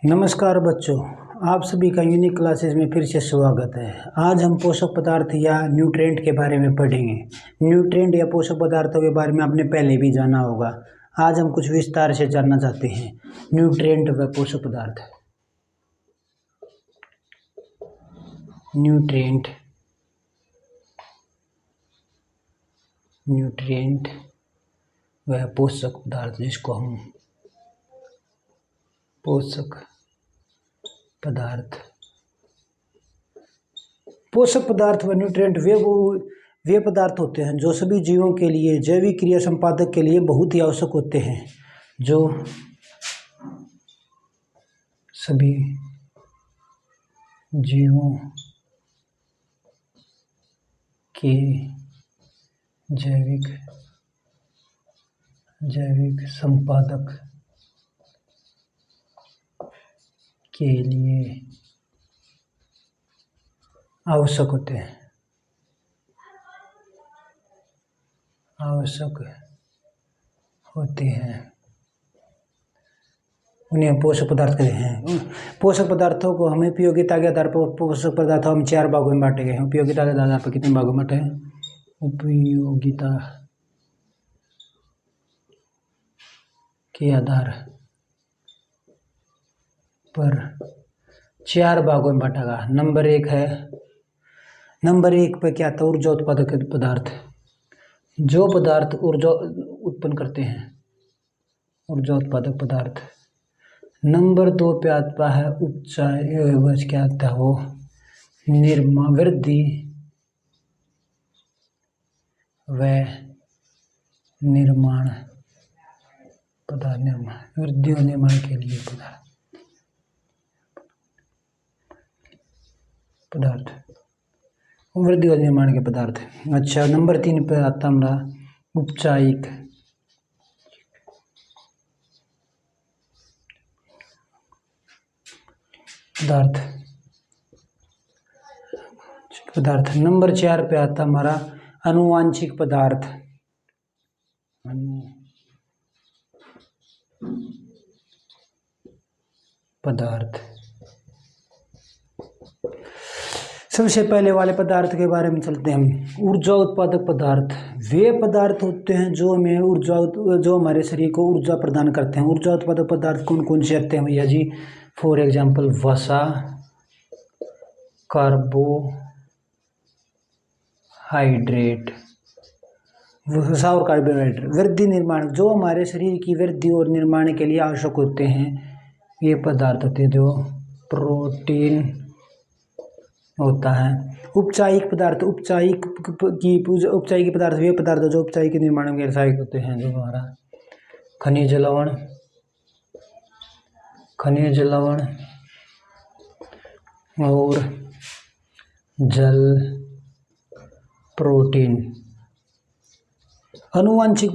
नमस्कार बच्चों, आप सभी का यूनिक क्लासेस में फिर से स्वागत है। आज हम पोषक पदार्थ या न्यूट्रिएंट के बारे में पढ़ेंगे। न्यूट्रिएंट या पोषक पदार्थों के बारे में आपने पहले भी जाना होगा। आज हम कुछ विस्तार से जानना चाहते हैं न्यूट्रिएंट व पोषक पदार्थ। न्यूट्रिएंट व पोषक पदार्थ, जिसको हम पोषक पदार्थ व न्यूट्रिएंट वे पदार्थ होते हैं जो सभी जीवों के लिए जैविक क्रिया संपादक के लिए बहुत ही आवश्यक होते हैं। जो सभी जीवों के जैविक संपादक के लिए आवश्यक होते हैं उन्हें पोषक पदार्थ कहते हैं। पोषक पदार्थों को हमें उपयोगिता के आधार पर पोषक पदार्थों हम 4 भागों में बांटे गए हैं। उपयोगिता के आधार पर कितने भागों में बांटे हैं? उपयोगिता के आधार पर 4 भागों में बांटा गया। नंबर एक पे क्या था? ऊर्जा उत्पादक पदार्थ, जो पदार्थ ऊर्जा उत्पन्न करते हैं, ऊर्जा उत्पादक पदार्थ। नंबर 2 पे आता है उपचाय, क्या आता है वो? वृद्धि व निर्माण पदार्थ, वृद्धि और निर्माण के लिए पदार्थ, वृद्धि और निर्माण के पदार्थ। अच्छा, नंबर 3 पे आता हमारा उपचायिक पदार्थ। नंबर 4 पे आता हमारा आनुवांशिक पदार्थ। सबसे पहले वाले पदार्थ के बारे में चलते हैं हम। ऊर्जा उत्पादक पदार्थ वे पदार्थ होते हैं जो हमें जो हमारे शरीर को ऊर्जा प्रदान करते हैं। ऊर्जा उत्पादक पदार्थ कौन कौन से आते हैं भैया जी? फॉर एग्जाम्पल वसा, वसा और कार्बोहाइड्रेट। वृद्धि निर्माण, जो हमारे शरीर की वृद्धि और निर्माण के लिए आवश्यक होते हैं, ये पदार्थ होते हैं। जो प्रोटीन होता है। उपचायिक पदार्थ, उपचायिक पदार्थ वे पदार्थ जो उपचायिक के निर्माण में सहायक होते हैं। जो हमारा खनिज लवण और जल, प्रोटीन। आनुवांशिक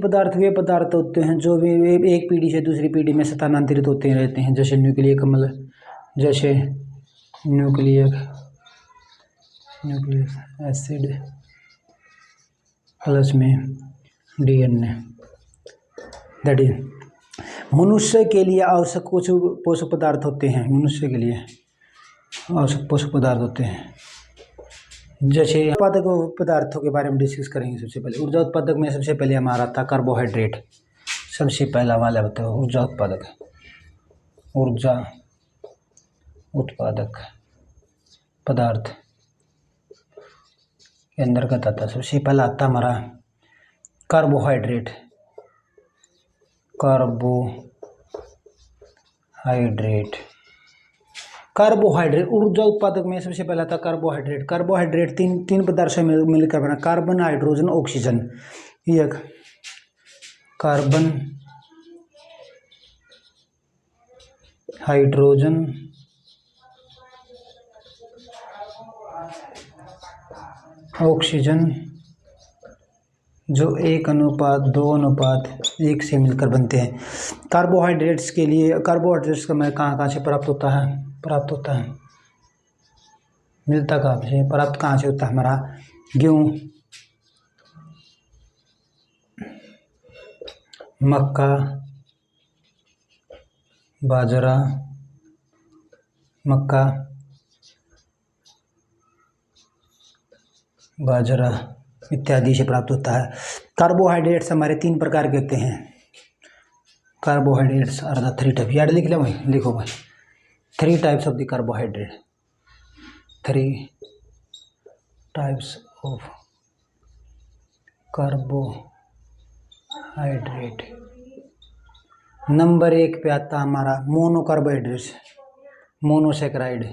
पदार्थ वे पदार्थ होते हैं जो वे एक पीढ़ी से दूसरी पीढ़ी में स्थानांतरित होते रहते हैं। जैसे न्यूक्लिक एसिड प्लस में DNA। दैट इज मनुष्य के लिए आवश्यक कुछ पोषक पदार्थ होते हैं। मनुष्य के लिए आवश्यक पोषक पदार्थ होते हैं। जैसे उत्पादक पदार्थों के बारे में डिस्कस करेंगे। सबसे पहले ऊर्जा उत्पादक में सबसे पहले हमारा था कार्बोहाइड्रेट। सबसे पहला वाला बताओ, ऊर्जा उत्पादक पदार्थ के अंतर्गत आता। सबसे पहला आता हमारा कार्बोहाइड्रेट। ऊर्जा उत्पादक में सबसे पहला था कार्बोहाइड्रेट। तीन पदार्थ से मिलकर बना, कार्बन, हाइड्रोजन, ऑक्सीजन। एक कार्बन, हाइड्रोजन, ऑक्सीजन, जो 1:2:1 से मिलकर बनते हैं। कार्बोहाइड्रेट्स का मैं कहाँ से प्राप्त होता है? मिलता कहाँ से? प्राप्त कहाँ से होता है? हमारा गेहूँ, मक्का, बाजरा, मक्का, बाजरा इत्यादि से प्राप्त होता है। कार्बोहाइड्रेट्स हमारे 3 प्रकार के होते हैं। Carbohydrates are the 3 type. याद लिख लो भाई, लिखो भाई, 3 types of the carbohydrate. 3 types of carbohydrate. Number 1 पे आता हमारा मोनोकार्बोहाइड्रेट्स, मोनोसेक्राइड,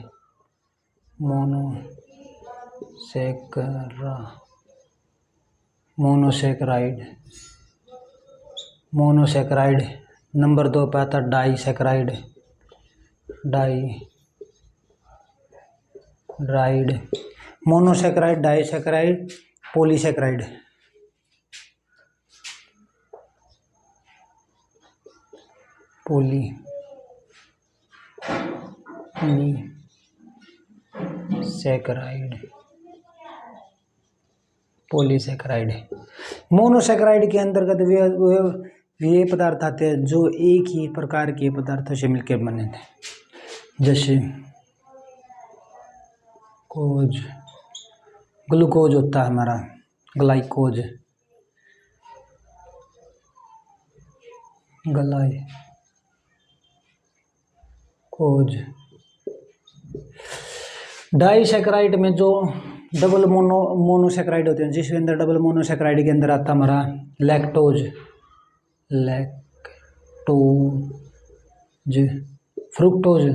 मोनोसेक्राइड। नंबर 2 पे आता disaccharide, monosaccharide, disaccharide, polysaccharide. Polysaccharide. Monosaccharide के अंतर्गत वे पदार्थ आते हैं जो एक ही प्रकार के पदार्थों से मिलकर बने थे, जैसे ग्लूकोज होता है हमारा, ग्लाइकोज, डाइसेक्राइड में जो डबल मोनोसेक्राइड होते हैं, जिसके अंदर डबल मोनोसेक्राइड के अंदर आता हमारा लैक्टोज, फ्रुक्टोज,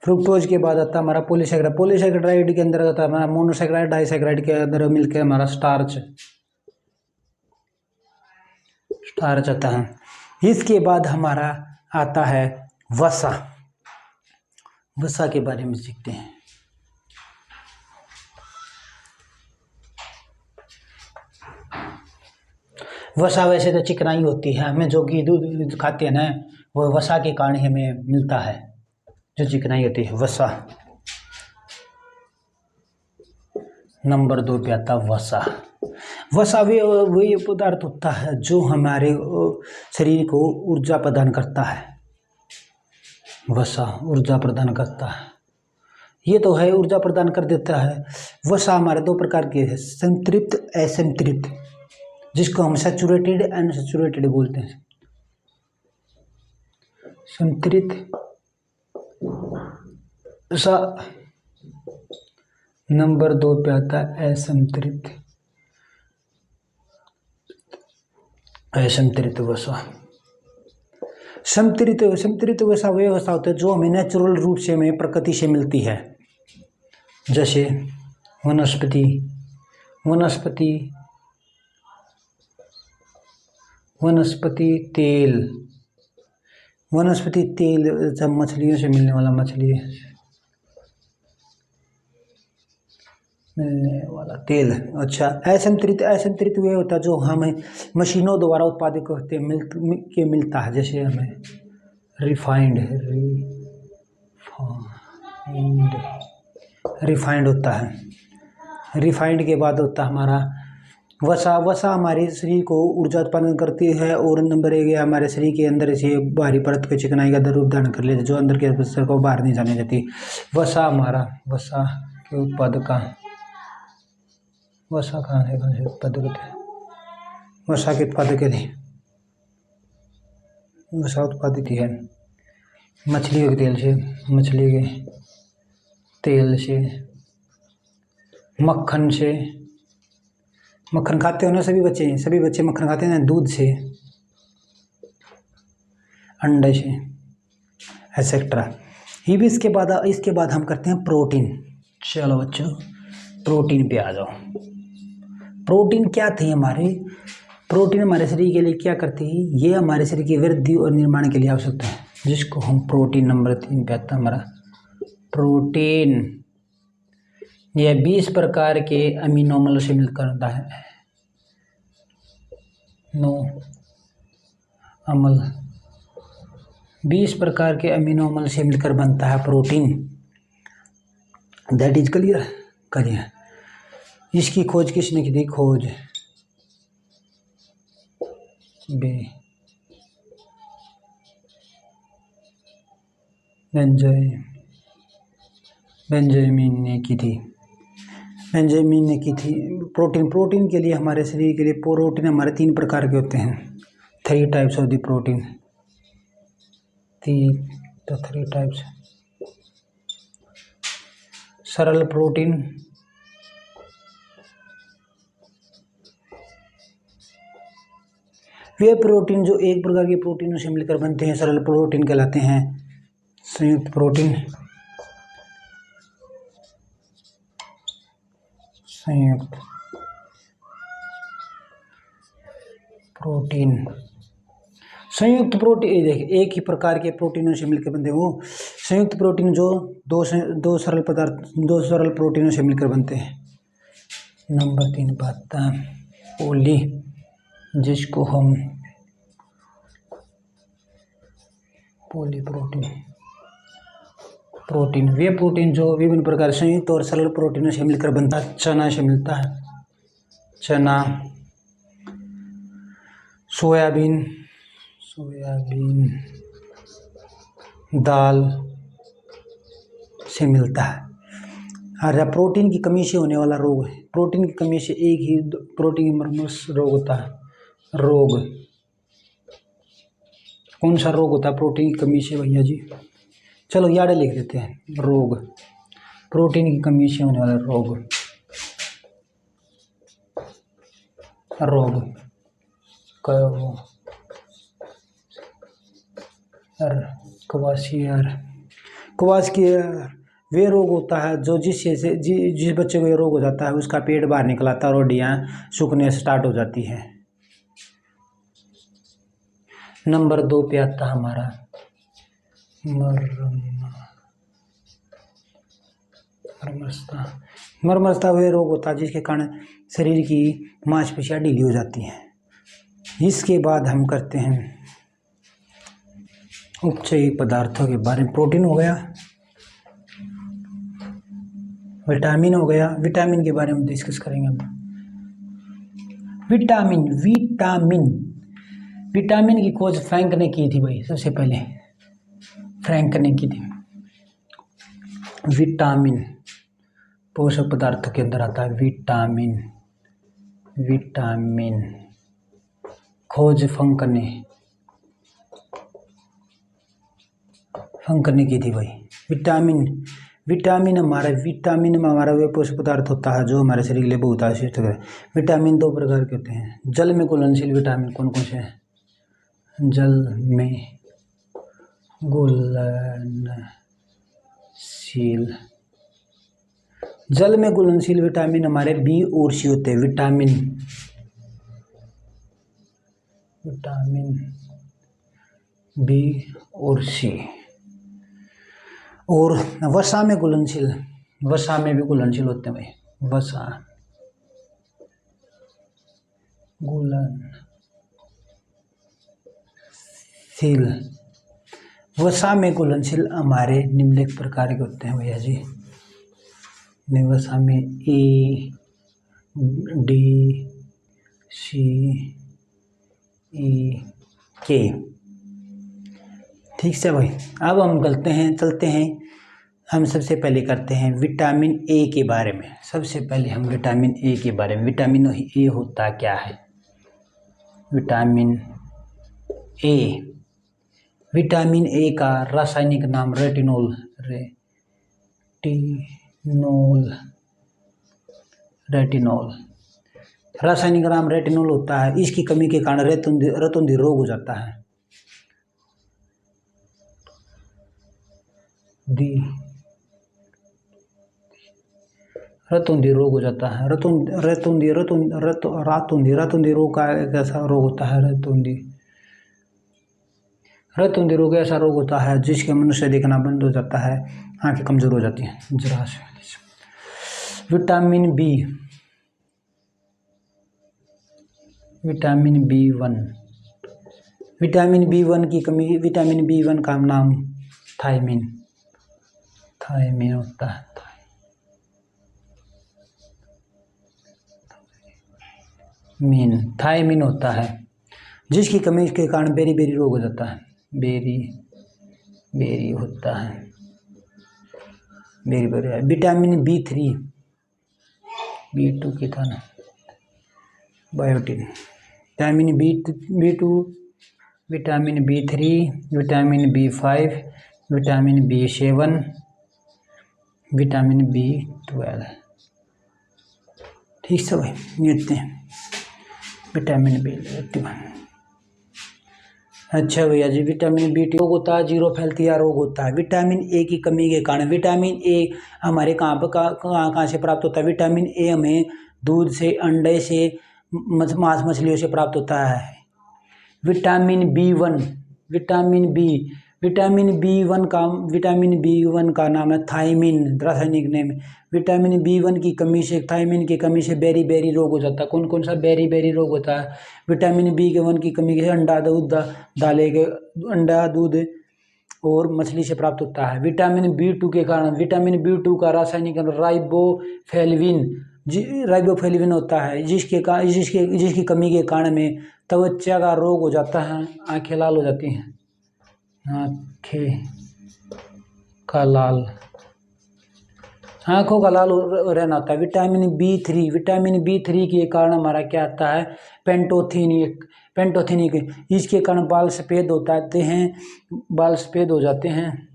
फ्रुक्टोज के बाद आता हमारा पॉलीसेक्राइड। पॉलीसेक्राइड के अंदर आता है हमारा मोनोसेक्राइड, डाइसेक्राइड के अंदर मिलकर हमारा स्टार्च आता है। इसके बाद हमारा आता है वसा। वसा के बारे में सीखते हैं। वसा वैसे तो चिकनाई होती है, हमें जो कि दूध खाते हैं ना, वो वसा के कारण हमें मिलता है, जो चिकनाई होती है, वसा। नंबर 2 पे आता वसा। वसा वही पदार्थ होता है जो हमारे शरीर को ऊर्जा प्रदान करता है। वसा ऊर्जा प्रदान करता है, ये तो है, ऊर्जा प्रदान कर देता है। वसा हमारे 2 प्रकार के हैं, संतृप्त, असंतृप्त, जिसको हम सैचुरेटेड, अनसैचुरेटेड बोलते हैं। संतृप्त वसा। नंबर 2 पे आता है असंतृप्त वसा। संतृप्त वसा वह वसा होता है जो हमें नेचुरल रूप से, हमें प्रकृति से मिलती है, जैसे वनस्पति तेल, जब मछलियों से मिलने वाला तेल। अच्छा, असंतृप्त वह होता है जो हमें मशीनों द्वारा उत्पादित होते मिलता है, जैसे हमें रिफाइंड होता है। रिफाइंड के बाद होता है हमारा वसा हमारे शरीर को ऊर्जा उत्पादन करती है। और नंबर 1 है हमारे शरीर के अंदर से बाहरी परत के चिकनाई का रूप धारण कर लेते, जो अंदर के हिस्से को बाहर नहीं जाने देती। वसा के उत्पादक है। वसा के उत्पादक वसा उत्पादित है मछलियों के तेल से, मक्खन से। मक्खन खाते हो ना सभी बच्चे मक्खन खाते हैं ना, दूध से, अंडे से, एक्सेट्रा। इसके बाद हम करते हैं प्रोटीन। चलो बच्चों, प्रोटीन पे आ जाओ। प्रोटीन क्या थी प्रोटीन हमारे शरीर के लिए क्या करती है? ये हमारे शरीर की वृद्धि और निर्माण के लिए आवश्यक है, जिसको हम प्रोटीन, नंबर 3 पे आता है हमारा प्रोटीन। यह 20 प्रकार के अमीनो अम्ल से मिलकर होता है। 20 प्रकार के अमीनो अम्ल से मिलकर बनता है प्रोटीन। That is clear. इसकी खोज किसने की थी? खोज बेंजामिन ने की थी। प्रोटीन के लिए, हमारे शरीर के लिए प्रोटीन हमारे 3 प्रकार के होते हैं। 3 types of the protein. 3 types. सरल प्रोटीन, वे प्रोटीन जो एक प्रकार के प्रोटीनों से मिलकर बनते हैं सरल प्रोटीन कहलाते हैं। संयुक्त प्रोटीन, संयुक्त प्रोटीन देखिए एक ही प्रकार के प्रोटीनों से मिलकर बनते हैं। वो संयुक्त प्रोटीन जो दो सरल प्रोटीनों से मिलकर बनते हैं। नंबर 3 बात पोली, जिसको हम प्रोटीन वे प्रोटीन जो विभिन्न प्रकार संयुक्त और सरल प्रोटीनों से मिलकर बनता है। चना से मिलता है। चना, सोयाबीन, दाल से मिलता है। और प्रोटीन की कमी से होने वाला रोग है। प्रोटीन की कमी से एक ही प्रोटीन रोग होता है। रोग कौन सा रोग होता है प्रोटीन की कमी से भैया जी? चलो याद लिख देते हैं। रोग, प्रोटीन की कमी से होने वाला रोग क्वाशियर वे रोग होता है जो जिस बच्चे को ये रोग हो जाता है उसका पेट बाहर निकल आता है और हड्डियाँ सूखने स्टार्ट हो जाती है। नंबर 2 पे आता हमारा मरमरता वे रोग होता है जिसके कारण शरीर की मांसपेशियाँ ढीली हो जाती हैं। इसके बाद हम करते हैं उपचयी पदार्थों के बारे में। प्रोटीन हो गया, विटामिन हो गया। विटामिन के बारे में डिस्कस करेंगे हम। विटामिन की खोज फ्रैंक ने की थी भाई, सबसे पहले फ्रैंक ने की थी। विटामिन पोषक पदार्थों के अंदर आता है। विटामिन खोज फंक ने की थी भाई। विटामिन में हमारा वे पोषक पदार्थ होता है जो हमारे शरीर के लिए बहुत आवश्यक है। विटामिन 2 प्रकार के होते हैं। जल में घुलनशील विटामिन कौन कौन से हैं? जल में घुलनशील विटामिन हमारे बी और सी होते हैं। विटामिन बी और सी। और वसा में भी घुलनशील होते हैं भाई। वसा में घुलनशील हमारे निम्नलिखित प्रकार के होते हैं भैया जी। वसा में ए, डी, सी, ई, के। ठीक से भाई। अब हम चलते हैं हम सबसे पहले करते हैं विटामिन ए के बारे में। सबसे पहले हम विटामिन ए के बारे में। विटामिन ए होता क्या है? विटामिन ए का रासायनिक नाम रेटिनोल रासायनिक नाम रेटिनोल होता है। इसकी कमी के कारण रतौंधी रोग हो जाता है। रतौंधी रोग हो जाता है। रतौंधी रोग का एक ऐसा रोग होता है। रतौंधी रोग ऐसा रोग होता है जिसके मनुष्य देखना बंद हो जाता है, आंखें कमजोर हो जाती हैं। विटामिन B1 विटामिन B1 की कमी, विटामिन B1 का नाम थायमिन, थायमिन होता है। थायमिन होता है, जिसकी कमी के कारण बेरी बेरी रोग हो जाता है। बेरी बेरी होता है, berry berry. Vitamin B3, B2 की था ना, biotin. Vitamin B2, vitamin B3, vitamin B5, vitamin B7, vitamin B12। ठीक सब है, लेते हैं विटामिन B12। अच्छा भैया जी, विटामिन B2 रोग होता है, जीरो फैलतिया रोग होता है। विटामिन ए की कमी के कारण, विटामिन ए हमारे कहाँ से प्राप्त होता है? विटामिन ए हमें दूध से, अंडे से, मांस मछलियों से प्राप्त होता है। विटामिन B1, विटामिन B1 का नाम है थायमिन, रासायनिक नेम। विटामिन B1 की कमी से, थायमिन की कमी से बेरी बेरी रोग हो जाता है। कौन कौन सा बेरी बेरी रोग होता है? विटामिन B1 की कमी से अंडा, दूध, अंडा, दूध और मछली से प्राप्त होता है। विटामिन B2 के कारण, विटामिन B2 का रासायनिक राइबोफ्लेविन होता है, जिसकी कमी के कारण में त्वचा का रोग हो जाता है, आंखें लाल हो जाती हैं, आंखों का लाल रहना होता है। विटामिन B3 के कारण हमारा क्या आता है? पेंटोथेनिक, इसके कारण बाल सफ़ेद होते हैं, बाल सफ़ेद हो जाते हैं।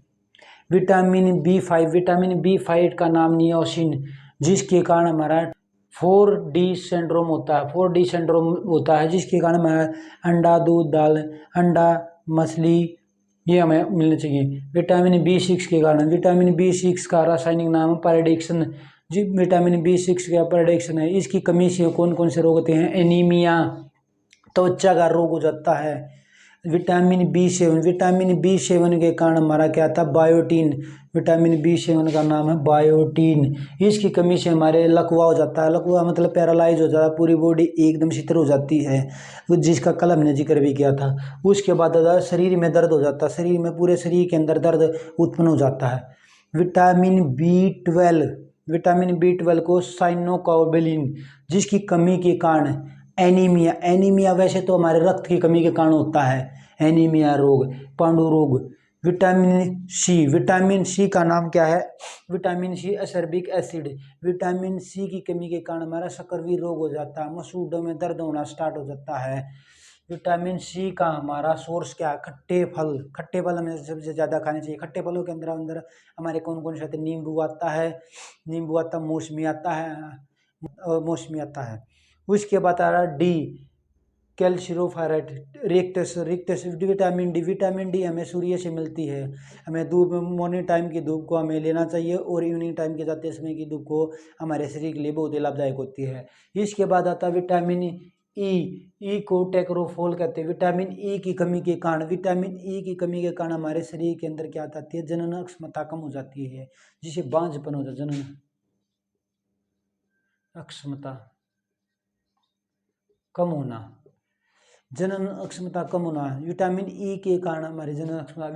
विटामिन B5 का नाम नियोसिन, जिसके कारण हमारा 4D सिंड्रोम होता है, जिसके कारण हमारा अंडा, दूध, दाल, अंडा, मछली ये हमें मिलने चाहिए। विटामिन B6 के कारण, विटामिन B6 का रासायनिक नाम पैराडॉक्सिन, जी विटामिन B6 का पैराडॉक्सिन है। इसकी कमी से कौन कौन से रोग होते हैं? एनीमिया, त्वचा का रोग हो जाता है। विटामिन B7 के कारण हमारा क्या था? बायोटीन, विटामिन B7 का नाम है बायोटीन। इसकी कमी से हमारे लकवा हो जाता है, लकवा मतलब पैरालाइज हो जाता है, पूरी बॉडी एकदम शिथिल हो जाती है, जिसका कल हमने जिक्र भी किया था। उसके बाद शरीर में दर्द हो जाता है, शरीर में, पूरे शरीर के अंदर दर्द उत्पन्न हो जाता है। विटामिन B12 को साइनोकार्बोलिन, जिसकी कमी के कारण एनीमिया वैसे तो हमारे रक्त की कमी के कारण होता है, एनीमिया रोग, पांडु रोग। विटामिन सी का नाम क्या है? Vitamin C ascorbic acid, vitamin C की कमी के कारण हमारा शकरवी रोग हो जाता है, मसूड़ों में दर्द होना स्टार्ट हो जाता है। विटामिन सी का हमारा सोर्स क्या है? खट्टे फल हमें सबसे ज़्यादा खाने चाहिए। खट्टे फलों के अंदर हमारे कौन कौन से आते हैं? नींबू आता, मौसमी आता है। उसके बाद आ रहा डी, कैल्शियम, विटामिन डी हमें सूर्य से मिलती है। हमें धूप, मॉर्निंग टाइम की धूप को हमें लेना चाहिए, और इवनिंग टाइम के जाते समय की धूप को हमारे शरीर के लिए बहुत ही लाभदायक होती है। इसके बाद आता है विटामिन ई को टेक्रोफोल कहते हैं। विटामिन ई की कमी के कारण हमारे शरीर के अंदर क्या आती है? जनन क्षमता कम हो जाती है, जिसे बांझपन हो जाता है, जनन अक्षमता कम होना, जनन अक्षमता कम होना। विटामिन ई के कारण हमारे जनन अक्षमता।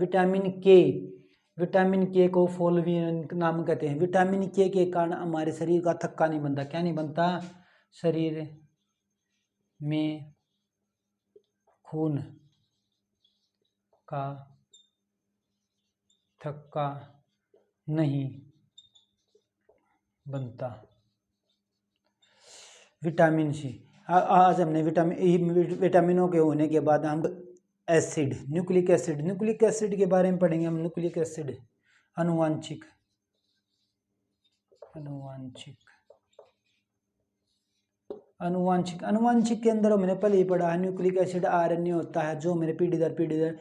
विटामिन के को फोलवीन नाम कहते हैं। विटामिन के कारण हमारे शरीर का थक्का नहीं बनता। क्या नहीं बनता? शरीर में खून का थक्का नहीं बनता। Vitamin C. आज हमने विटामिनों के होने के बाद हम न्यूक्लिक एसिड के बारे में पढ़ेंगे हम। न्यूक्लिक एसिड अनुवांशिक के अंदर हमने पहले ही पढ़ा है। न्यूक्लिक एसिड आरएनए होता है, जो मेरे पीढ़ी दर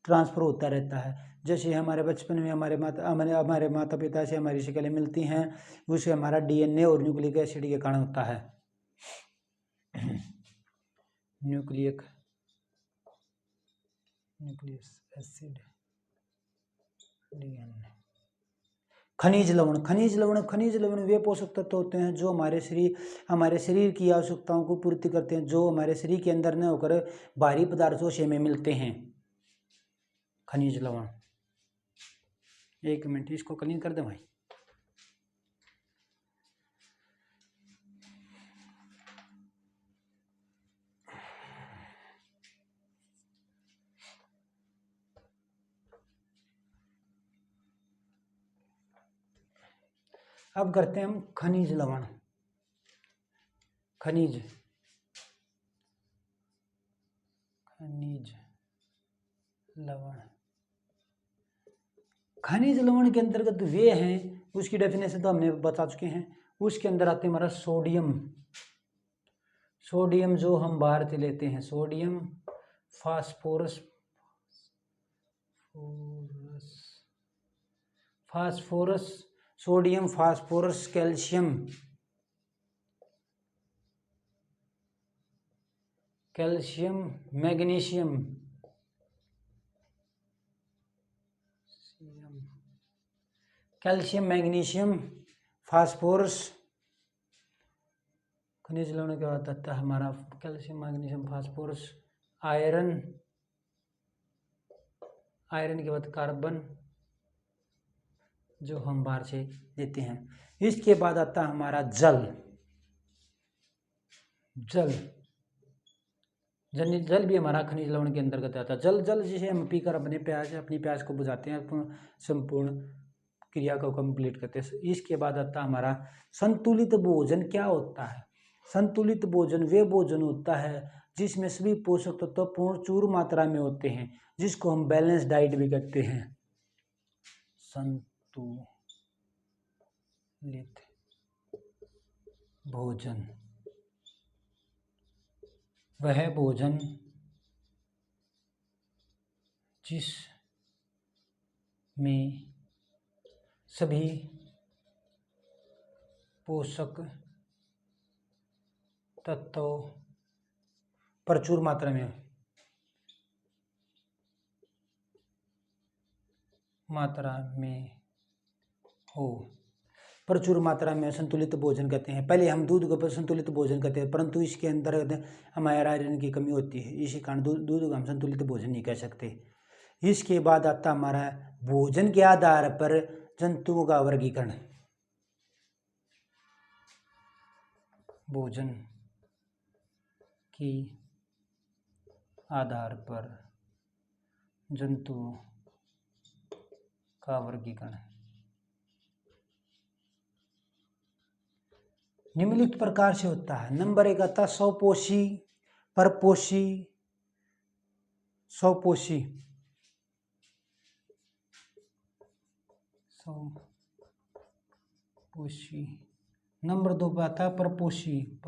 ट्रांसफर होता रहता है। जैसे हमारे बचपन में हमारे माता पिता से हमारी शिकलें मिलती हैं, उसे हमारा डीएनए और न्यूक्लिक एसिड के कारण होता है। Nucleic acid, DNA. खनिज लवण, खनिज लवण वे पोषक तत्व होते हैं जो हमारे शरीर की आवश्यकताओं को पूर्ति करते हैं, जो हमारे शरीर के अंदर न होकर बाहरी पदार्थों से हमें मिलते हैं। खनिज लवण, 1 मिनट इसको क्लीन कर दे भाई। अब करते हैं हम खनिज लवण। खनिज लवण, खनिज लवण के अंतर्गत वे हैं, उसकी डेफिनेशन तो हमने बता चुके हैं। उसके अंदर आते हैं हमारा सोडियम, सोडियम जो हम बाहर से लेते हैं, sodium, phosphorus, sodium, phosphorus, calcium, magnesium, phosphorus. खनिज लवण के बाद आता है हमारा calcium, magnesium, phosphorus, iron, iron के बाद कार्बन जो हम बाहर से लेते हैं। इसके बाद आता है हमारा जल, जल भी हमारा खनिज लवण के अंतर्गत आता है। जल जिसे हम पीकर अपनी प्यास को बुझाते हैं, संपूर्ण क्रिया को कंप्लीट करते हैं। इसके बाद आता है हमारा संतुलित भोजन। क्या होता है संतुलित भोजन? वे भोजन होता है जिसमें सभी पोषक तत्व प्रचुर मात्रा में होते हैं, जिसको हम बैलेंस डाइट भी कहते हैं। संतुलित भोजन वह भोजन जिसमें सभी पोषक तत्व प्रचुर मात्रा में हो, प्रचुर मात्रा में संतुलित भोजन कहते हैं। पहले हम दूध को संतुलित भोजन कहते हैं, परंतु इसके अंदर हमारे आयरन की कमी होती है, इसी कारण दूध को हम संतुलित भोजन नहीं कह सकते। इसके बाद आता हमारा भोजन के आधार पर जंतुओं का वर्गीकरण। भोजन के आधार पर जंतुओं का वर्गीकरण निम्नलिखित प्रकार से होता है। नंबर 1 आता स्वपोषी, परपोषी, स्वपोषी, नंबर 2 पे आता है परपोषी,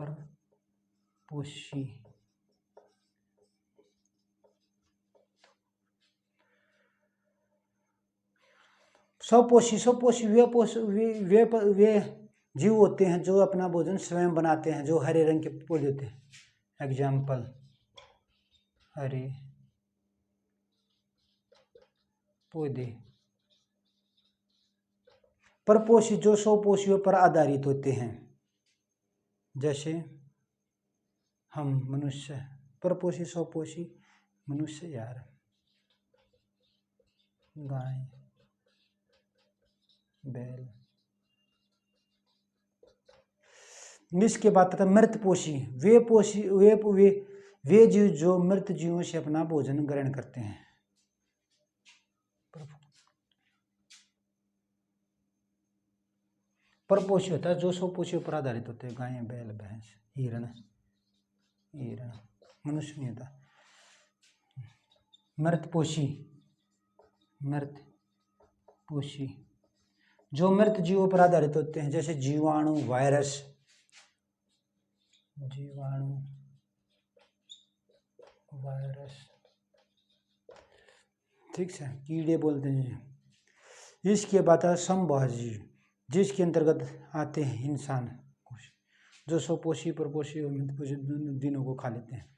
स्वपोषी वे जीव होते हैं जो अपना भोजन स्वयं बनाते हैं, जो हरे रंग के पौधे होते हैं। एग्जाम्पल हरे पौधे। परपोषी जो स्वपोषियों पर आधारित होते हैं, जैसे हम मनुष्य। परपोषी स्वपोषी मनुष्य, यार गाय, बैल। इसके बाद आता मृतपोषी, वे जीव जो मृत जीवों से अपना भोजन ग्रहण करते हैं। परपोषी होता है जो स्वपोषियों पर आधारित होते हैं, गाय, बैल, भैंस, हिरण, मनुष्य नहीं होता। मृतपोषी जो मृत जीवों पर आधारित होते हैं, जैसे जीवाणु, वायरस, ठीक है, कीड़े बोलते हैं। इसके बाद है संभाजी, जिसके अंतर्गत आते हैं इंसान, जो स्वपोषी, परपोषी और मृतपोषी दिनों को खा लेते हैं।